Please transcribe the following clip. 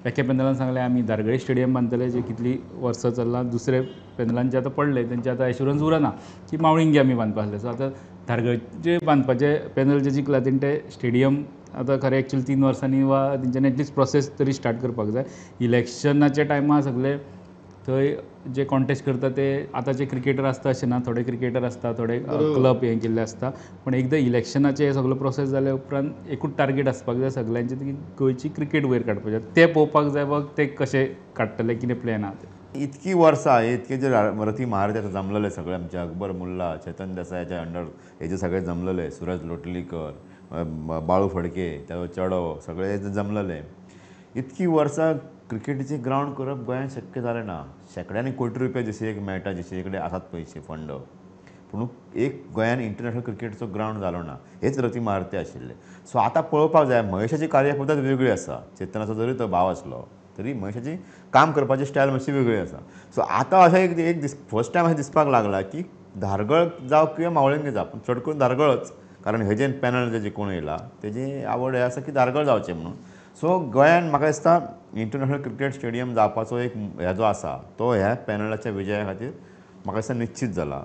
एके पॅनलान सांगलें आमी धारगळे स्टेडियम बांदतले, जे कितलीं वर्सां चल्लां. दुसरे पॅनलांचे आतां पडले, तेंचे आतां एश्युरन्स उरना की मावळिंगे आमी बांदपाक आसले. सो आतां धारगळचे बांदपाचे पॅनल जे जिंकला तेंचे स्टेडियम आतां खरें एक्चुअली 3 वर्सांनी वा तेंच्यांनी एटलिस्ट प्रोसेस तरी स्टार्ट करपाक जाय. इलेक्शनाच्या टायमार सगळे थंय जे कॉन्टेस्ट करता ते आतांचे क्रिकेटर आसता अशें ना, थोडे क्रिकेटर आसता, थोडे क्लब हें केल्ले आसता. पूण एकदां इलेक्शनाचे सगळो प्रोसेस जाल्या उपरांत एकूच टार्गेट आसपाक जाय सगळ्यांचें, की गोंयची क्रिकेट वयर काडपाचें. तें पळोवपाक जाय वा ते कशें काडटले, कितें प्लॅन आहा ते. इतकी वर्सां इतके जे रथी महारथी जमलेले सगळे आमचे अकबर मुल्ला, चेतन देसायाच्या अंडर हेजे सगळे जमलेले, सुरज लोटलीकर, बाळू फडके, त्याचो चेडो, सगळे जमलेले. इतकी वर्सां क्रिकेटीचें ग्रावंड करप गोंयांत शक्य जालें ना. शेकड्यांनी कोटी रुपया जशे एक मेळटा, जशे कडेन आसात पयशे फंड, पूण एक गोंयांत इंटरनॅशनल क्रिकेटचो ग्रावंड जालो ना. हेच रथी महारथी आशिल्ले. सो आतां पळोवपाक जाय, महेशाची कार्यपद्दत वेगळी आसा. चेतनाचो जरी तो भाव आसलो तरी महेशाची काम करपाची स्टायल मातशी वेगळी आसा. सो आतां अशें एक फर्स्ट टायम अशें दिसपाक लागला की धारगळ जावं किंवा मावळिंगे जावं, पूण चड करून धारगळच, कारण हे जे पॅनल जे जिखून येयला तेजी आवड हें आसा की धारगळ जावचें म्हणून. सो गोंयांत म्हाका दिसता इंटरनॅशनल क्रिकेट स्टेडियम जावपाचो एक हेजो आसा तो ह्या पॅनलाच्या विजया खातीर म्हाका दिसता निश्चित जाला.